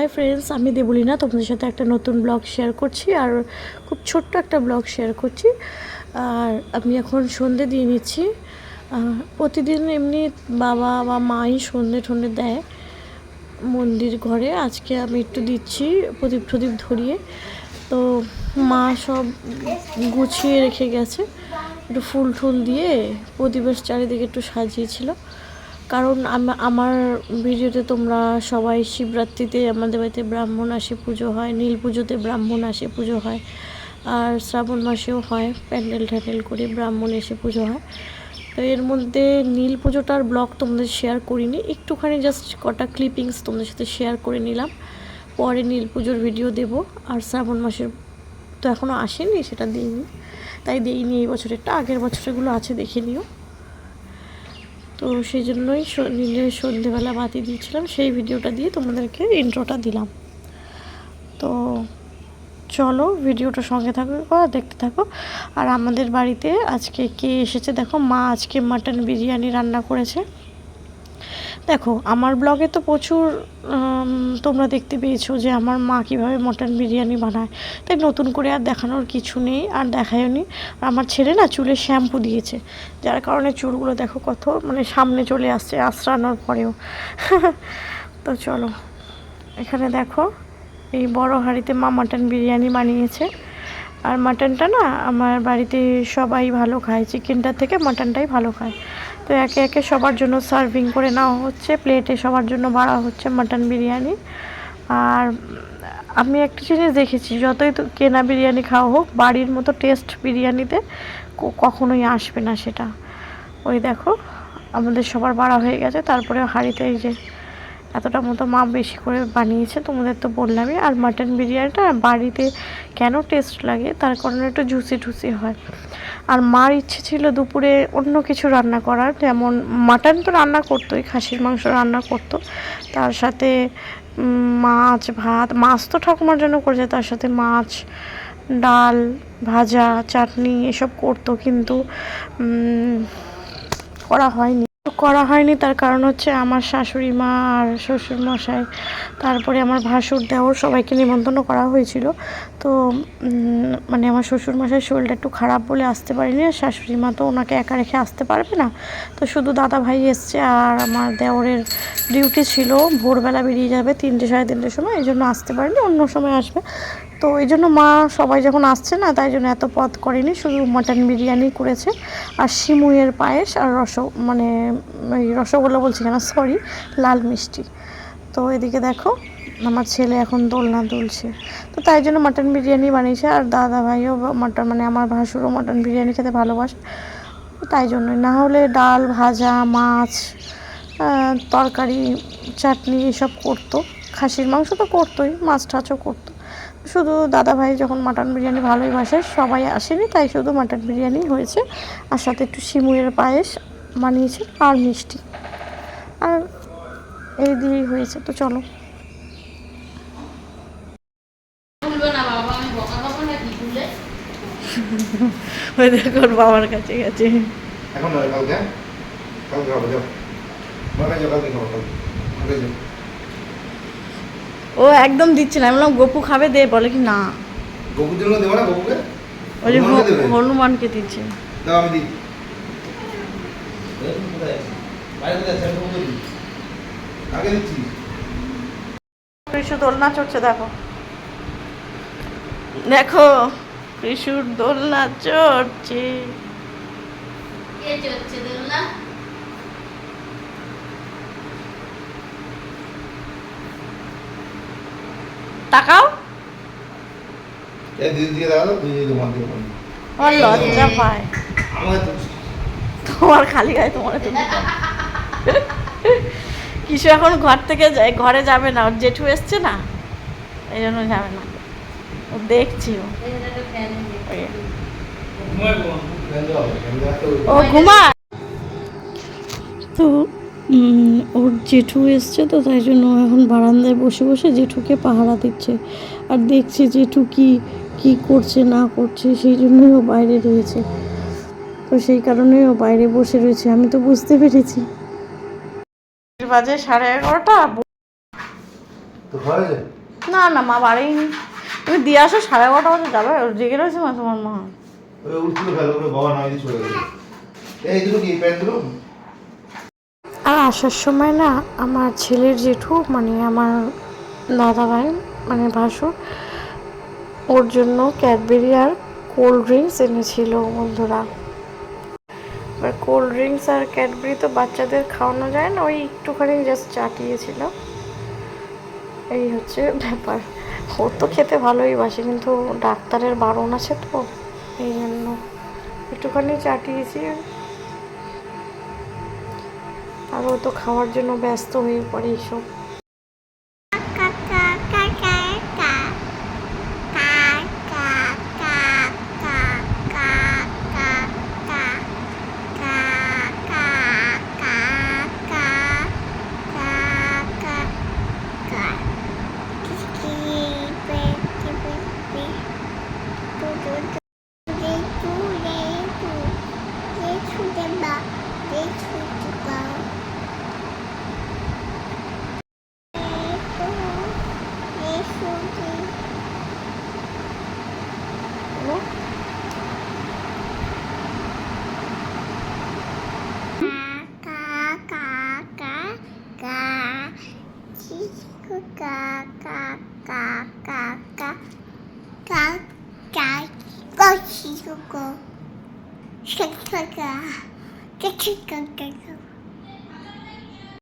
Hi friends, আমি দেবলীনা তোমাদের সাথে একটা নতুন ব্লগ শেয়ার করছি আর খুব ছোট্ট একটা ব্লগ শেয়ার করছি। আর আমি এখন সন্ধে দিয়ে নিচ্ছি। প্রতিদিন এমনি বাবা বা মাই সন্ধে ঠন্ধে দেয় মন্দির ঘরে। আজকে আমি একটু দিচ্ছি প্রদীপ টদীপ ধরিয়ে। তো মা সব গুছিয়ে রেখে গেছে, একটু ফুল টুল দিয়ে প্রদীপের চারিদিকে একটু সাজিয়েছিল। কারণ আমার ভিডিওতে তোমরা সবাই শিবরাত্রিতে আমাদের বাড়িতে ব্রাহ্মণ আসে পুজো হয়, নীল পুজোতে ব্রাহ্মণ আসে পুজো হয়, আর শ্রাবণ মাসেও হয় প্যান্ডেল ট্যান্ডেল করে ব্রাহ্মণ এসে পুজো হয়। তো এর মধ্যে নীল পুজোটার ব্লগ তোমাদের শেয়ার করিনি, একটুখানি জাস্ট কটা ক্লিপিংস তোমাদের সাথে শেয়ার করে নিলাম। পরে নীল পুজোর ভিডিও দেব। আর শ্রাবণ মাসের তো এখনও আসেনি, সেটা দিইনি, তাই দিইনি এই বছরেরটা। আগের বছরগুলো আছে, দেখে নিও। তো সেই জন্যই নীলের সন্ধেবেলা বাতি দিয়েছিলাম, সেই ভিডিওটা দিয়ে তোমাদেরকে ইন্ট্রোটা দিলাম। তো চলো ভিডিওটা সঙ্গে থাকো, দেখতে থাকো। আর আমাদের বাড়িতে আজকে কে এসেছে দেখো, মা আজকে মাটন বিরিয়ানি রান্না করেছে। দেখো আমার ব্লগে তো প্রচুর তোমরা দেখতে পেয়েছো যে আমার মা কীভাবে মটন বিরিয়ানি বানায়, তাই নতুন করে আর দেখানোর কিছু নেই, আর দেখায়নি। আর আমার ছেলে না চুলে শ্যাম্পু দিয়েছে, যার কারণে চুলগুলো দেখো কত মানে সামনে চলে আসছে আঁচড়ানোর পরেও। তো চলো, এখানে দেখো এই বড় হাঁড়িতে মা মাটন বিরিয়ানি বানিয়েছে। আর মাটনটা না আমার বাড়িতে সবাই ভালো খায়, চিকেনটার থেকে মাটনটাই ভালো খায়। তো একে একে সবার জন্য সার্ভিং করে নেওয়া হচ্ছে, প্লেটে সবার জন্য বাড়া হচ্ছে মাটন বিরিয়ানি। আর আমি একটা জিনিস দেখেছি, যতই তো কেনা বিরিয়ানি খাওয়া হোক, বাড়ির মতো টেস্ট বিরিয়ানিতে কখনোই আসবে না সেটা। ওই দেখো আমাদের সবার বাড়া হয়ে গেছে, তারপরে হাঁড়িতে এই যে এতটা মতো মা বেশি করে বানিয়েছে, তোমাদের তো বললামই। আর মাটন বিরিয়ানিটা বাড়িতে কেন টেস্ট লাগে, তার কারণে একটু জুসি টুসি হয়। আর মার ইচ্ছে ছিল দুপুরে অন্য কিছু রান্না করার, যেমন মাটন তো রান্না করতোই, খাসির মাংস রান্না করতো, তার সাথে মাছ ভাত, মাছ তো ঠাকুমার জন্য করেছে, তার সাথে মাছ ডাল ভাজা চাটনি এসব করতো, কিন্তু করা হয়নি। তার কারণ হচ্ছে আমার শাশুড়ি মা আর শ্বশুর মশাই, তারপরে আমার ভাসুর দেওর সবাইকে নিমন্ত্রণ করা হয়েছিল। তো মানে আমার শ্বশুর মশাই শরীরটা একটু খারাপ বলে আসতে পারিনি, আর শাশুড়ি মা তো ওনাকে একা রেখে আসতে পারবে না। তো শুধু দাদা ভাই এসছে, আর আমার দেওরের ডিউটি ছিল, ভোরবেলা বেরিয়ে যাবে 3টে সাড়ে 3টের সময়, এই জন্য আসতে পারেনি, অন্য সময় আসবে। তো এই জন্য মা সবাই যখন আসছে না, তাই জন্য এত পদ করেনি, শুধু মাটন বিরিয়ানি করেছে আর সিমুইয়ের পায়েস আর মানে রসগোল্লা বলছি কেন, সরি, লাল মিষ্টি। তো এদিকে দেখো আমার ছেলে এখন দোলনা দুলছে, তো তাই জন্য মাটন বিরিয়ানি বানিয়েছে। আর দাদা ভাইও মাটন, মানে আমার ভাসুরও মাটন বিরিয়ানি খেতে ভালোবাসে, তাই জন্যই। না হলে ডাল ভাজা মাছ তরকারি চাটনি এসব করতো, খাসির মাংস তো করতোই, মাছ টাছও করতো। শুধু দাদা ভাই যখন মাটন বিরিয়ানি ভালোই বাসে, সবাই আসেনি, তাই শুধু মাটন বিরিয়ানি হয়েছে, আর সাথে একটু সিমুইয়ের পায়েস বানিয়েছে আর মিষ্টি, আর এই দিয়েই হয়েছে। তো চলো ওই দেখো বাবার কাছে গেছে। ও একদম দিচ্ছে না, আমি বললাম গপু খাবে, দে, বলে কি না ওই যে হনুমানকে দিচ্ছে। কৃষু দোলনা চড়ছে, দেখো দেখো কৃষুর দোলনা চড়ছে। তাকাও, আমার লজ্জা পায়, তোমার খালি গায়ে তোমার কিছু এখন ঘর থেকে ঘরে যাবে না, ওর জেঠু এসছে না, এই জন্য যাবে না, ও দেখছি ও ঘুমা। তো ওর জেঠু এসছে, তো তাই জন্য এখন বারান্দায় বসে বসে জেঠুকে পাহারা দিচ্ছে, আর দেখছে জেঠু কি করছে না করছে, সেই জন্যই ও বাইরে রয়েছে। তো সেই কারণেই ও বাইরে বসে রয়েছে, আমি তো বুঝতে পেরেছি। বাজে 11:30। তো হয়েছে না না মা বাড়িনি, তুমি দিয়ে আসো 11:30 বাজে যাবে, জেগে রয়েছে মা তোমার মা। ওই উঠছিল ভালো করে বাবা নামিয়ে দিয়ে চলে গেল। এই দুটো কি প্যান্ট দুটো? আর আসার সময় না আমার ছেলের জেঠু মানে আমার দাদা ভাই মানে ভাসুর ওর জন্য ক্যাডবেরি আর কোল্ড ড্রিঙ্কস এনেছিল বন্ধুরা। এবার কোল্ড ড্রিঙ্কস আর ক্যাডবেরি তো বাচ্চাদের খাওয়ানো যায় না, ওই একটুখানি জাস্ট চাটিয়েছিল, এই হচ্ছে ব্যাপার। ওর তো খেতে ভালোই বাসে কিন্তু ডাক্তারের বারণ আছে তো এই জন্য একটুখানি চাটিয়েছি। আর ও তো খাওয়ার জন্য ব্যস্ত হয়ে পড়ে এইসব। Go.